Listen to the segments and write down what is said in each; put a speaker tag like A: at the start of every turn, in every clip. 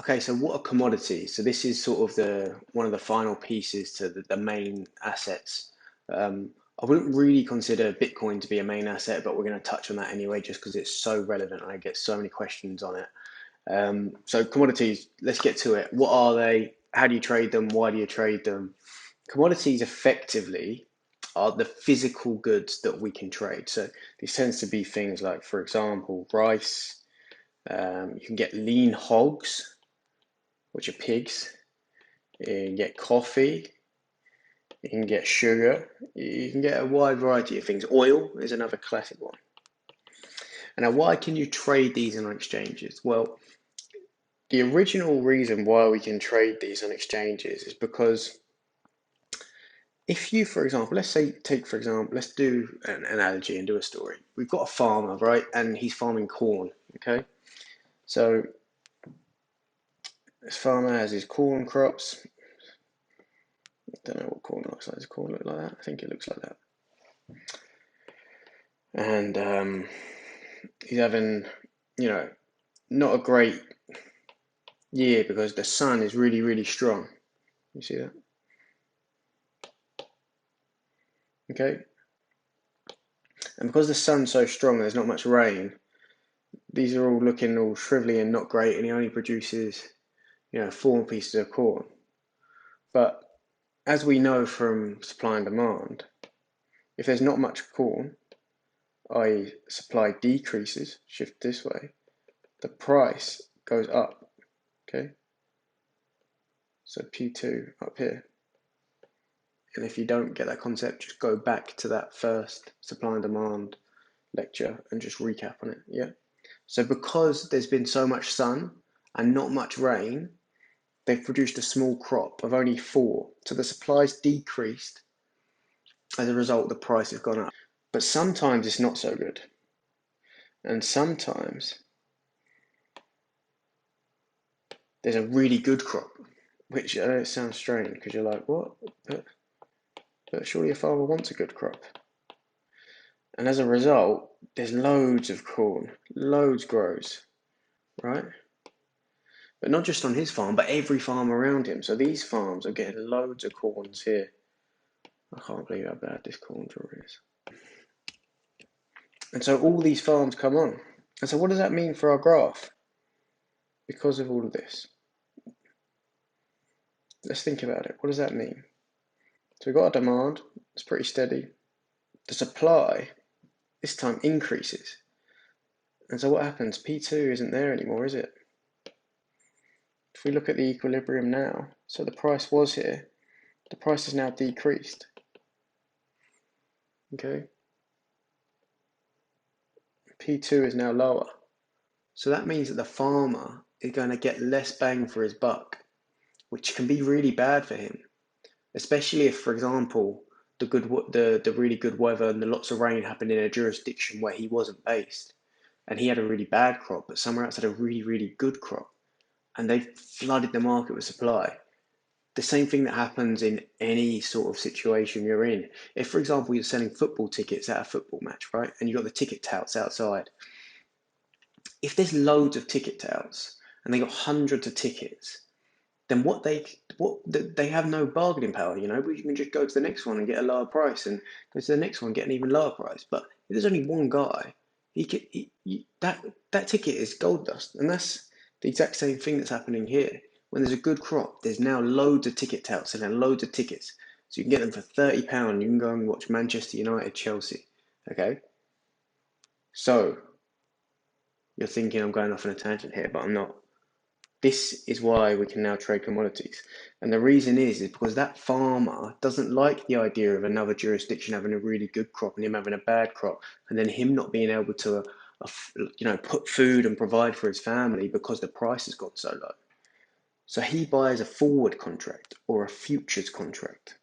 A: Okay, so what are commodities? So this is sort of the one of the final pieces to the main assets. I wouldn't really consider Bitcoin to be a main asset, but we're going to touch on that anyway, just because it's so relevant and I get so many questions on it. So commodities, let's get to it. What are they? How do you trade them? Why do you trade them? Commodities effectively are the physical goods that we can trade. So these tends to be things like, for example, rice. You can get lean hogs, which are pigs. You can get coffee. You can get sugar. You can get a wide variety of things. Oil is another classic one. And now, why can you trade these on exchanges? Well, the original reason why we can trade these on exchanges is because if you, for example, let's say, take for example, let's do an analogy and do a story. We've got a farmer, right? And he's farming corn, okay? So this farmer has his corn crops. I don't know what corn looks like. Does corn look like that? I think it looks like that. And he's having, you know, not a great year because the sun is really, really strong. You see that? Okay. And because the sun's so strong, there's not much rain. These are all looking all shrivelly and not great, and he only produces, 4 pieces of corn. But as we know from supply and demand, if there's not much corn, i.e., supply decreases, shift this way, the price goes up. Okay. So P2 up here. And if you don't get that concept, just go back to that first supply and demand lecture and just recap on it. Yeah. So because there's been so much sun and not much rain, they've produced a small crop of only 4. So the supply's decreased. As a result, the price has gone up. But sometimes it's not so good. And sometimes there's a really good crop, which I know it sounds strange because you're like, what? But surely a farmer wants a good crop. And as a result, there's loads of corn, loads grows, right? But not just on his farm, but every farm around him. So these farms are getting loads of corns here. I can't believe how bad this corn drawing is. And so all these farms come on. And so what does that mean for our graph? Because of all of this. Let's think about it. What does that mean? So we've got a demand, it's pretty steady. The supply, this time, increases. And so what happens? P2 isn't there anymore, is it? If we look at the equilibrium now, so the price was here, the price is now decreased. Okay? P2 is now lower. So that means that the farmer is going to get less bang for his buck, which can be really bad for him, especially if, for example, the really good weather and the lots of rain happened in a jurisdiction where he wasn't based, and he had a really bad crop, but somewhere else had a really, really good crop, and they flooded the market with supply. The same thing that happens in any sort of situation you're in. If, for example, you're selling football tickets at a football match, right, and you've got the ticket touts outside, if there's loads of ticket touts and they got hundreds of tickets, then they have no bargaining power. We can just go to the next one and get a lower price, and go to the next one, get an even lower price. But if there's only one guy, that ticket is gold dust, and that's the exact same thing that's happening here. When there's a good crop, there's now loads of ticket touts and loads of tickets, so you can get them for £30. You can go and watch Manchester United, Chelsea. Okay, so you're thinking I'm going off on a tangent here, but I'm not. This is why we can now trade commodities. And the reason is because that farmer doesn't like the idea of another jurisdiction having a really good crop and him having a bad crop, and then him not being able to, put food and provide for his family because the price has got so low. So he buys a forward contract or a futures contract.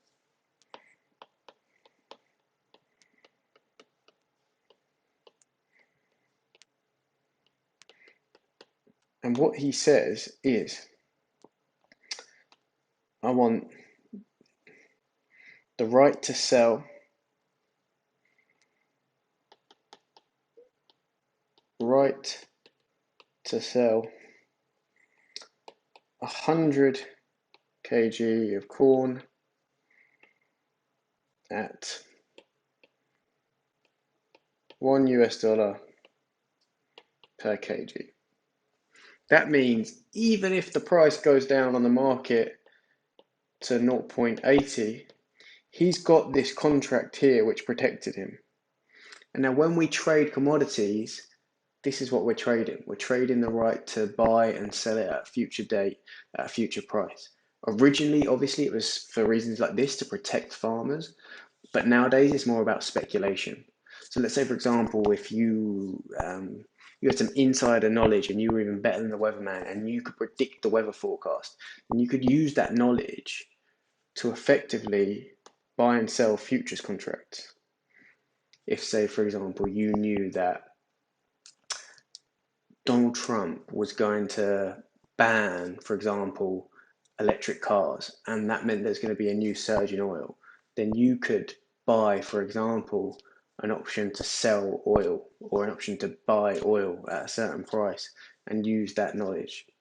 A: And what he says is, I want the right to sell, right to sell 100 kg of corn at $1 per kg. That means even if the price goes down on the market to 0.80, he's got this contract here which protected him. And now when we trade commodities, this is what we're trading. We're trading the right to buy and sell it at a future date, at a future price. Originally, obviously, it was for reasons like this to protect farmers, but nowadays it's more about speculation. So let's say, for example, if you had some insider knowledge and you were even better than the weatherman and you could predict the weather forecast, and you could use that knowledge to effectively buy and sell futures contracts. If, say, for example, you knew that Donald Trump was going to ban, for example, electric cars, and that meant there's going to be a new surge in oil, then you could buy, for example, an option to sell oil or an option to buy oil at a certain price and use that knowledge.